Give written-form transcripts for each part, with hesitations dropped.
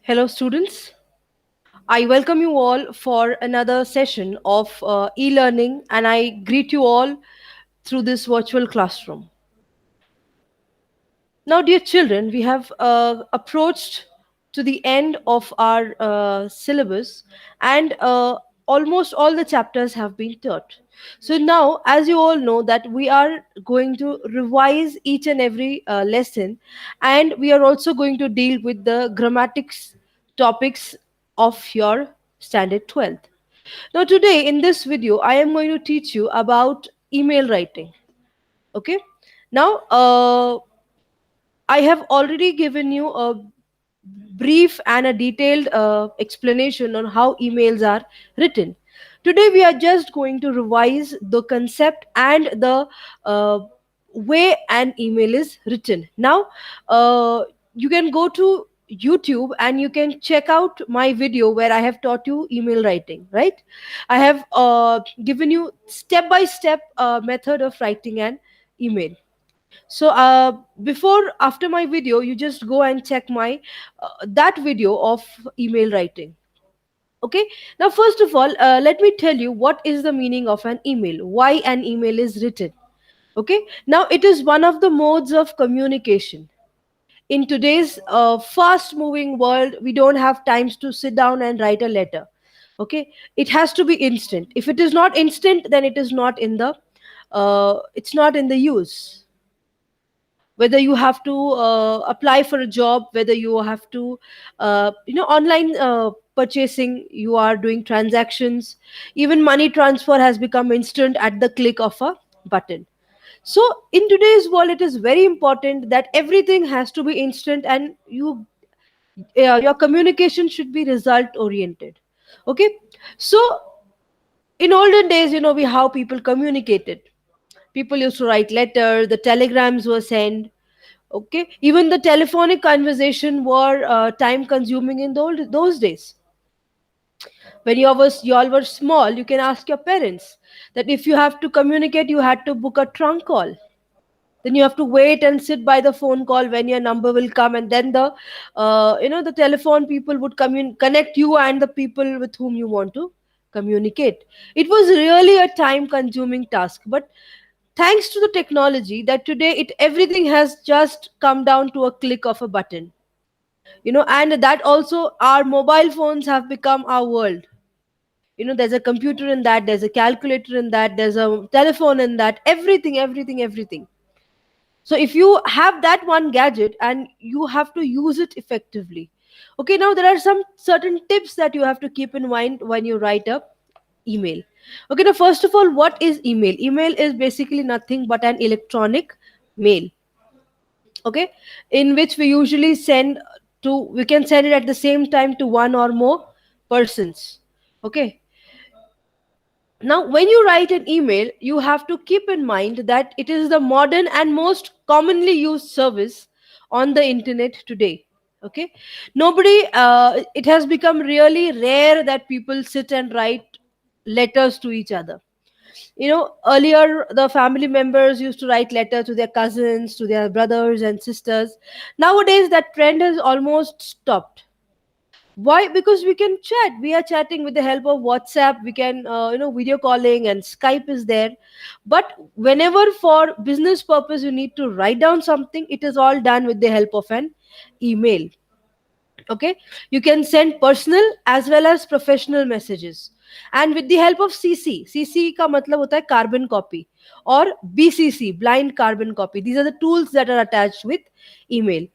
Hello, students. I welcome you all for another session of e learning, and I greet you all through this virtual classroom. Now, dear children, we have approached to the end of our syllabus, and almost all the chapters have been taught. So now, as you all know, that we are going to revise each and every lesson, and we are also going to deal with the grammatics topics of your standard 12th. Now, today in this video, I am going to teach you about email writing. Okay. Now, I have already given you a brief and a detailed explanation on how emails are written. Today, we are just going to revise the concept and the uh, way an email is written. Now, you can go to YouTube and you can check out my video where I have taught you email writing, right? I have given you step by step method of writing an email. So before after my video you just go and check my that video of email writing. Okay, now first of all, let me tell you what is the meaning of an email, why an email is written. Okay, now it is one of the modes of communication. In today's fast moving world, we don't have times to sit down and write a letter. Okay, it has to be instant. If it is not instant, then it is not in the it's not in the use. Whether you have to apply for a job, whether you have to online purchasing, you are doing transactions, even money transfer has become instant at the click of a button. So in today's world, it is very important that everything has to be instant, and your communication should be result oriented. Okay, so in olden days, we how people communicated. People used to write letters, the telegrams were sent. Okay, even the telephonic conversation were time consuming in those days. When you all were small, you can ask your parents that if you have to communicate, you had to book a trunk call. Then you have to wait and sit by the phone call when your number will come, and then the telephone people would connect you and the people with whom you want to communicate. It was really a time consuming task, but thanks to the technology that today it everything has just come down to a click of a button. And that also our mobile phones have become our world. There's a computer in that, there's a calculator in that, there's a telephone in that, everything. So if you have that one gadget and you have to use it effectively. Okay, now there are some certain tips that you have to keep in mind when you write a email. Okay, now first of all, what is email? Email is basically nothing but an electronic mail. Okay, in which we can send it at the same time to one or more persons. Okay, now when you write an email, you have to keep in mind that it is the modern and most commonly used service on the internet today. Okay, it has become really rare that people sit and write letters to each other. Earlier the family members used to write letters to their cousins, to their brothers and sisters. Nowadays that trend has almost stopped. Why? Because we can chat, we are chatting with the help of WhatsApp, we can video calling, and Skype is there. But whenever for business purpose you need to write down something, it is all done with the help of an email. Okay, you can send personal as well as professional messages, and with the help of CC का मतलब होता है carbon copy, or BCC, blind carbon copy. These are the tools that are attached with email.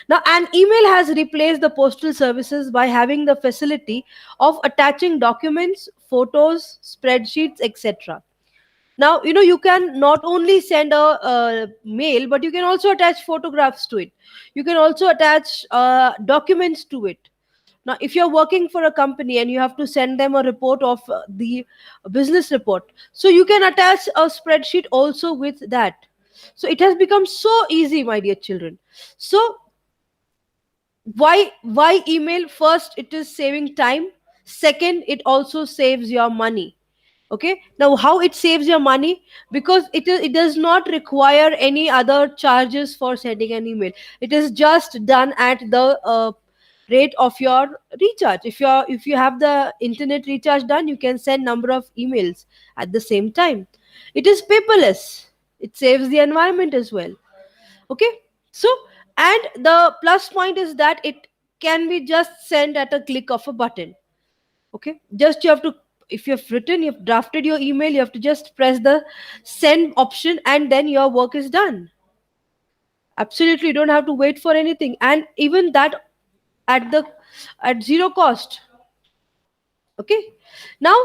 Now an email has replaced the postal services by having the facility of attaching documents, photos, spreadsheets, etc. Now you can not only send a mail, but you can also attach photographs to it. You can also attach documents to it. Now if you're working for a company and you have to send them a report of the business report, so you can attach a spreadsheet also with that. So it has become so easy, my dear children. So why email? First, it is saving time. Second, it also saves your money. Okay, now how it saves your money? Because it does not require any other charges for sending an email. It is just done at the rate of your recharge. If you have the internet recharge done, you can send number of emails at the same time. It is paperless. It saves the environment as well. Okay. So, and the plus point is that it can be just sent at a click of a button. Okay, just you have to, if you've written, you've drafted your email, you have to just press the send option and then your work is done. Absolutely, you don't have to wait for anything, and even that at the at zero cost. Okay. Now,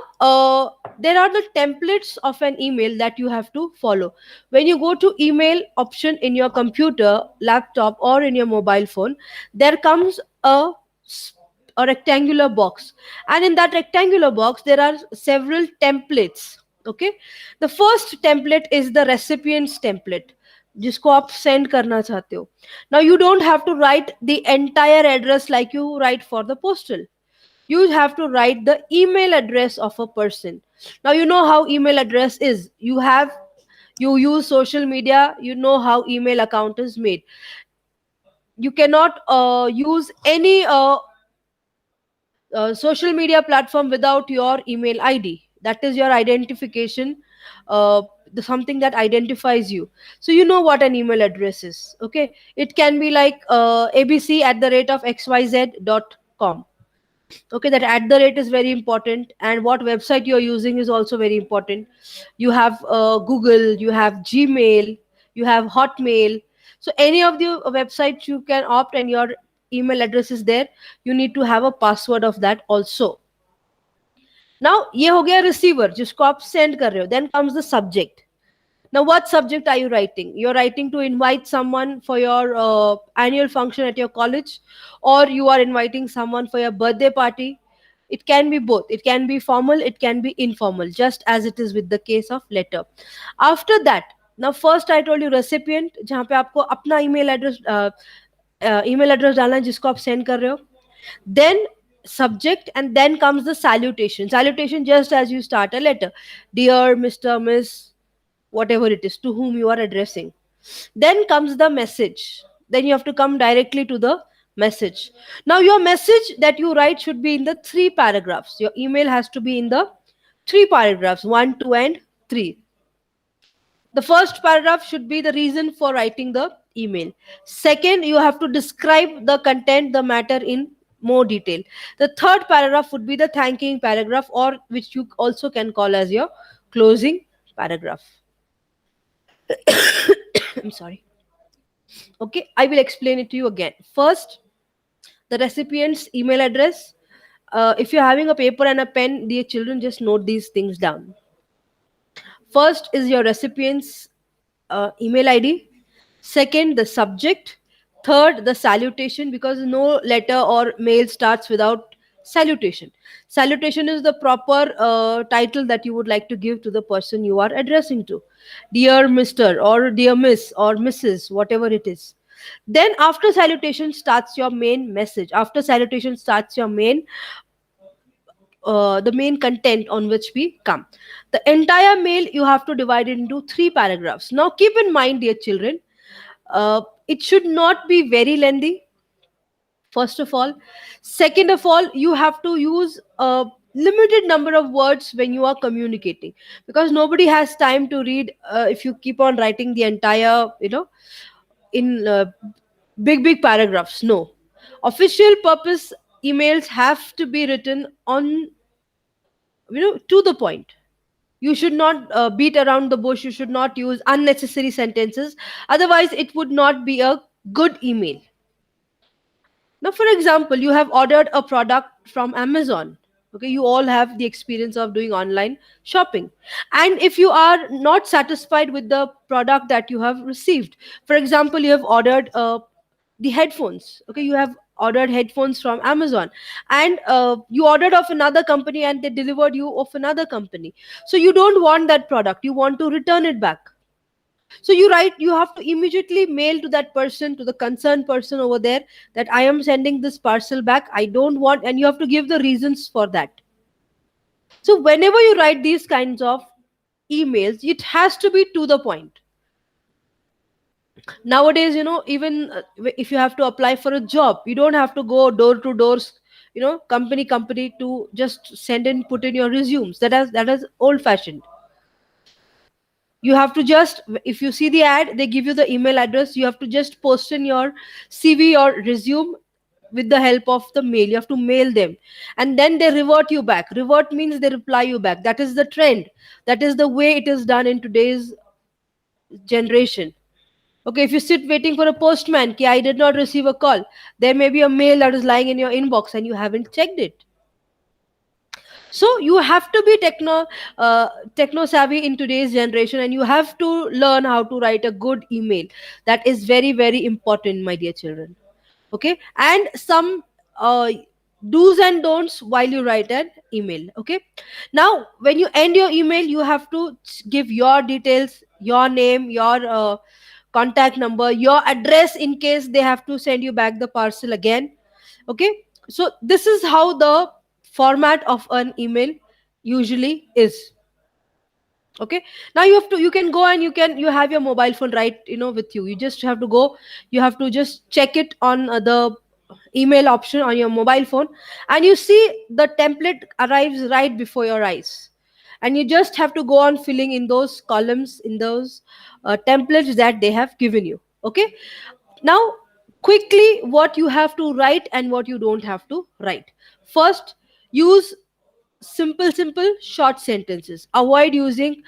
there are the templates of an email that you have to follow. When you go to email option in your computer, laptop, or in your mobile phone, there comes s- a rectangular box, and in that rectangular box there are several templates. Okay. The first template is the recipient's template, जिसको आप send करना चाहते हो. Now you don't have to write the entire address like you write for the postal. You have to write the email address of a person. Now you know how email address is. You use social media, you know how email account is made. You cannot use any social media platform without your email ID. That is your identification, uh, something that identifies you. So you know what an email address is. Okay, it can be like abc at the rate of xyz.com. Okay, that at the rate is very important, and what website you're using is also very important. You have google, you have gmail, you have hotmail. So any of the websites you can opt, and your email address is there. You need to have a password of that also. Now ये हो गया receiver जिसको आप send कर रहे हो. Then comes the subject. Now, what subject are you writing? You're writing to invite someone for your annual function at your college, or you are inviting someone for your birthday party. It can be both. It can be formal, it can be informal, just as it is with the case of letter. After that, now first I told you recipient, जहाँ पे आपको अपना email address डालना है जिसको आप send कर रहे हो. Then subject, and then comes the salutation. Salutation just as you start a letter. Dear Mr. Miss, whatever it is to whom you are addressing. Then comes the message. Then you have to come directly to the message. Now your message that you write should be in the three paragraphs. Your email has to be in the three paragraphs, 1, 2, and 3. The first paragraph should be the reason for writing the email. Second, you have to describe the content, the matter in more detail. The third paragraph would be the thanking paragraph, or which you also can call as your closing paragraph. I'm sorry. Okay, I will explain it to you again. First, the recipient's email address. If you're having a paper and a pen, dear children, just note these things down. First is your recipient's email ID. Second, the subject. Third, the salutation, because no letter or mail starts without salutation. Salutation is the proper title that you would like to give to the person you are addressing to. Dear Mr. or dear Miss or Mrs., whatever it is. Then, after salutation starts your main message. After salutation starts your main the main content on which we come. The entire mail you have to divide it into three paragraphs. Now, keep in mind, dear children, it should not be very lengthy. First of all, second of all, you have to use a limited number of words when you are communicating, because nobody has time to read if you keep on writing the entire, in big paragraphs. No, official purpose emails have to be written on, to the point. You should not beat around the bush. You should not use unnecessary sentences, otherwise it would not be a good email. Now, for example, you have ordered a product from Amazon. Okay, you all have the experience of doing online shopping. And if you are not satisfied with the product that you have received, for example, you have ordered the headphones. Okay, you have ordered headphones from Amazon, and you ordered of another company and they delivered you of another company. So you don't want that product, you want to return it back. So you have to immediately mail to that person, to the concerned person over there, that I am sending this parcel back, I don't want, and you have to give the reasons for that. So whenever you write these kinds of emails, it has to be to the point. Nowadays, even if you have to apply for a job, you don't have to go door to doors, company to just send and put in your resumes. That is old fashioned. You have to just, if you see the ad, they give you the email address, you have to just post in your CV or resume with the help of the mail. You have to mail them, and then they revert you back. Revert means they reply you back. That is the trend. That is the way it is done in today's generation. Okay, if you sit waiting for a postman, ki I did not receive a call, there may be a mail that is lying in your inbox and you haven't checked it. So you have to be techno savvy in today's generation, and you have to learn how to write a good email. That is very, very important, my dear children. Okay, and some do's and don'ts while you write an email. Okay, now when you end your email, you have to give your details, your name, your contact number, your address in case they have to send you back the parcel again. Okay, so this is how the format of an email usually is. Okay, now you can go, and you have your mobile phone right, with you. You just have to go, you have to just check it on the email option on your mobile phone, and you see the template arrives right before your eyes, and you just have to go on filling in those columns, in those templates that they have given you. Okay, now quickly, what you have to write and what you don't have to write. First, use simple short sentences. Avoid using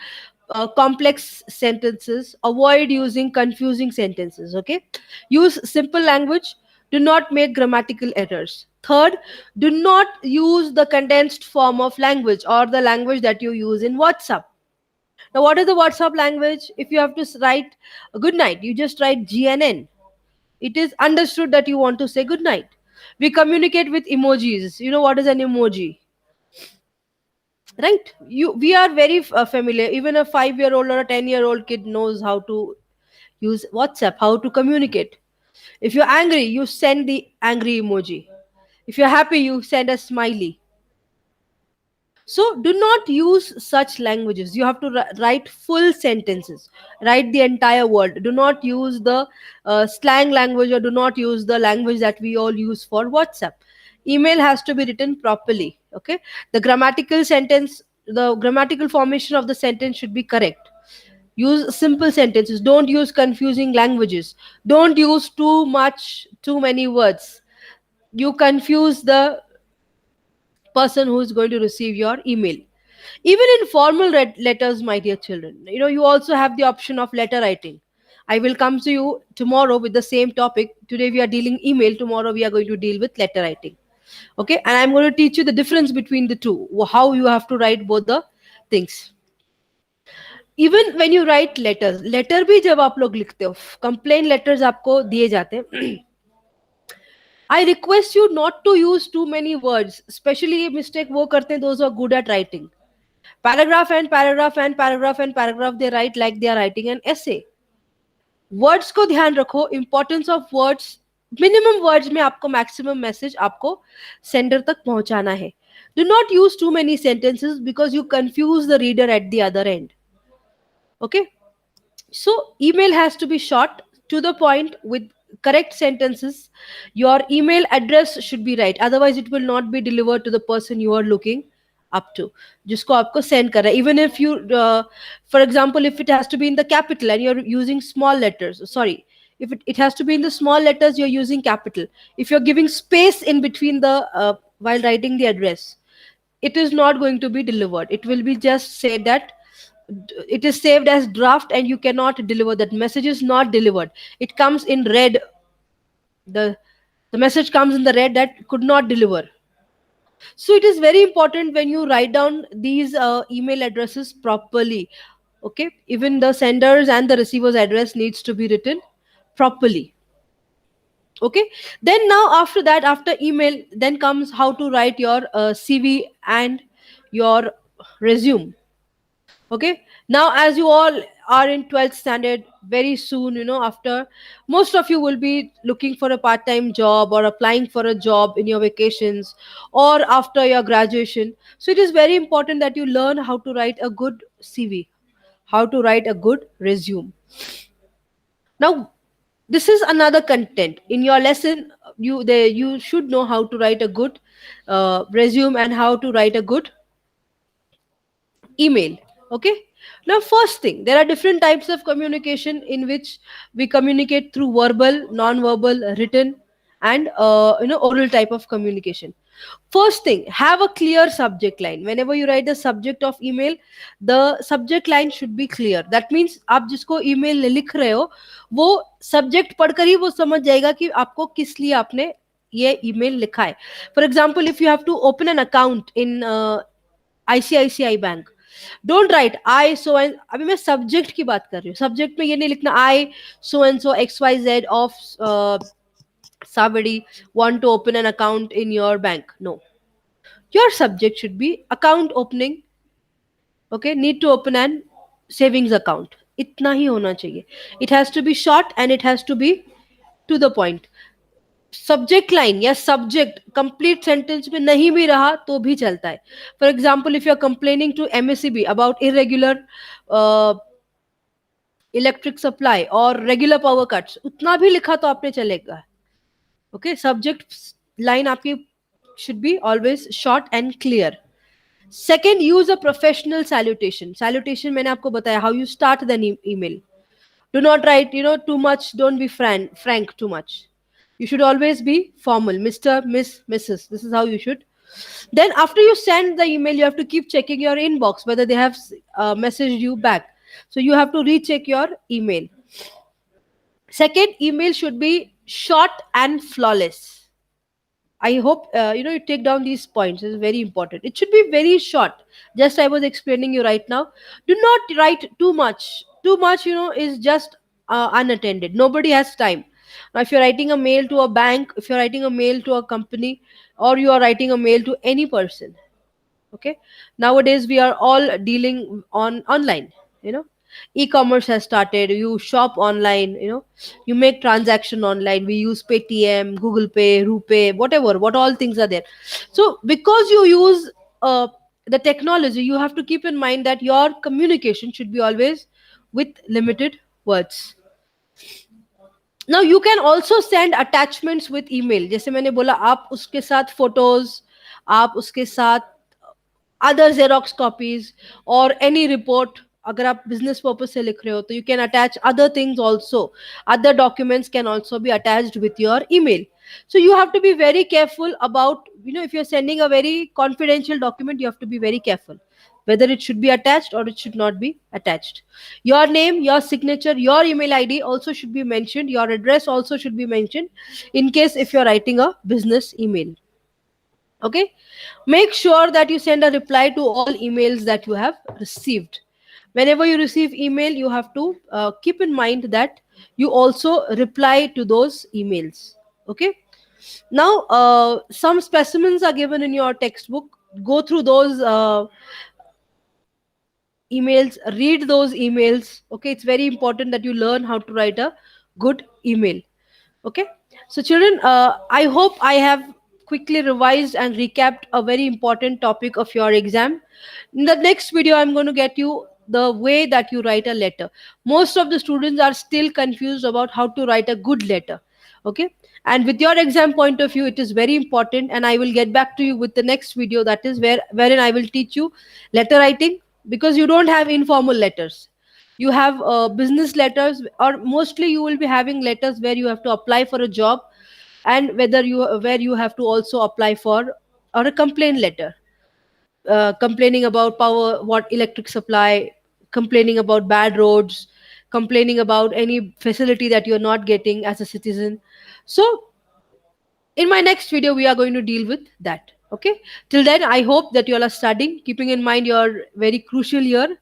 complex sentences. Avoid using confusing sentences. Okay, use simple language. Do not make grammatical errors. Third, do not use the condensed form of language or the language that you use in WhatsApp. Now, what is the WhatsApp language? If you have to write good night, you just write GNN. It is understood that you want to say good night. We communicate with emojis. You know what is an emoji, right? We are very familiar. Even a 5-year old or a 10-year-old kid knows how to use WhatsApp, how to communicate. If you're angry, you send the angry emoji. If you're happy, you send a smiley. So do not use such languages. You have to write full sentences. Write the entire word. Do not use the slang language, or do not use the language that we all use for WhatsApp. Email has to be written properly. Okay, the grammatical formation of the sentence should be correct. Use simple sentences. Don't use confusing languages. Don't use too many words. You confuse the person who is going to receive your email. Even in formal letters, my dear children, you also have the option of letter writing. I will come to you tomorrow with the same topic. Today we are dealing email, tomorrow we are going to deal with letter writing. Okay, and I'm going to teach you the difference between the two, how you have to write both the things. Even when you write letters, letter भी जब आप लोग लिखते हो, complain letters आपको दिए जाते हैं, I request you not to use too many words. Specially ये मिस्टेक वो करते हैं those are good at writing. Paragraph and paragraph and paragraph and paragraph, they write like they are writing an essay. Words को ध्यान रखो, importance of words. Minimum words में आपको maximum message आपको सेंडर तक पहुंचाना है. Do not use too many sentences because you confuse the reader at the other end. Okay, so email has to be short, to the point, with correct sentences. Your email address should be right, otherwise it will not be delivered to the person you are looking up to, जिसको आपको send कर रहा है. Even if you for example, if it has to be in the capital and you're using small letters, sorry, if it has to be in the small letters, you're using capital. If you're giving space in between the while writing the address, it is not going to be delivered. It will be just say that it is saved as draft and you cannot deliver. That message is not delivered. It comes in red. The message comes in the red that could not deliver. So it is very important when you write down these email addresses properly. Okay, even the sender's and the receiver's address needs to be written properly. Okay, then now after that, after email, then comes how to write your CV and your resume. Okay, now as you all are in 12th standard, very soon, after, most of you will be looking for a part-time job or applying for a job in your vacations or after your graduation. So it is very important that you learn how to write a good CV, how to write a good resume. Now This is another content in your lesson. You should know how to write a good resume and how to write a good email. Okay, now first thing, there are different types of communication in which we communicate through verbal, non-verbal, written, and oral type of communication. First thing, have a clear subject line. Whenever you write the subject of email, the subject line should be clear. That means आप जिसको email लिख रहे हो, वो subject पढ़कर ही वो समझ जाएगा कि आपको किस लिए आपने ये email लिखा है. For example, if you have to open an account in ICICI Bank, don't right I so and, अभी मैं सब्जेक्ट की बात कर रही हूँ. सब्जेक्ट में ये नहीं लिखना I so and so XYZ of somebody want to open an account in your bank. No, your subject should be account opening. Okay, need to open an savings account. इतना ही होना चाहिए. It has to be short and it has to be to the point. Subject line या subject complete sentence में नहीं भी रहा तो भी चलता है. For example, if you are complaining to MSEB about irregular electric supply और रेगुलर पावर कट्स, उतना भी लिखा तो आपने चलेगा. ओके, सब्जेक्ट लाइन आपकी should be always short and clear. Second, use a professional salutation. Salutation मैंने आपको बताया how you start the email. Do not write too much. Don't be frank too much. You should always be formal. Mr., Miss, Mrs. This is how you should. Then after you send the email, you have to keep checking your inbox whether they have messaged you back. So you have to recheck your email. Second, email should be short and flawless. I hope you take down these points. It's very important. It should be very short. Just I was explaining you right now. Do not write too much. Too much, is just unattended. Nobody has time. Now, if you're writing a mail to a bank, if you're writing a mail to a company, or you are writing a mail to any person, okay, nowadays we are all dealing on online. E-commerce has started. You shop online. You make transaction online. We use Paytm, Google Pay, RuPay, whatever, what all things are there. So because you use the technology, you have to keep in mind that your communication should be always with limited words. Now you can also send attachments with email. जैसे मैंने बोला, आप उसके साथ photos, आप उसके साथ other Xerox copies or any report. अगर आप business purpose से लिख रहे हो तो you can attach other things also. Other documents can also be attached with your email. So you have to be very careful about, if you're sending a very confidential document, you have to be very careful whether it should be attached or it should not be attached. Your name, your signature, your email ID also should be mentioned. Your address also should be mentioned in case if you're writing a business email. Okay, make sure that you send a reply to all emails that you have received. Whenever you receive email, you have to keep in mind that you also reply to those emails. Okay, now some specimens are given in your textbook. Go through those emails, read those emails. Okay, it's very important that you learn how to write a good email. Okay, so children, I hope I have quickly revised and recapped a very important topic of your exam. In the next video, I'm going to get you the way that you write a letter. Most of the students are still confused about how to write a good letter. Okay, and with your exam point of view, it is very important, and I will get back to you with the next video, that is wherein I will teach you letter writing, because you don't have informal letters. You have business letters, or mostly you will be having letters where you have to apply for a job, and where you have to also apply for, or a complaint letter, complaining about power, what electric supply, complaining about bad roads, complaining about any facility that you're not getting as a citizen. So in my next video, we are going to deal with that. Okay, till then, I hope that you all are studying, keeping in mind your very crucial year.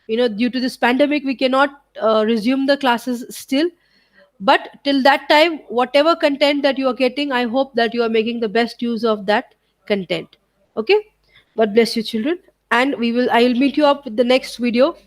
Due to this pandemic, we cannot resume the classes still, but till that time, whatever content that you are getting, I hope that you are making the best use of that content. Okay, God bless you, children, and I will meet you up with the next video.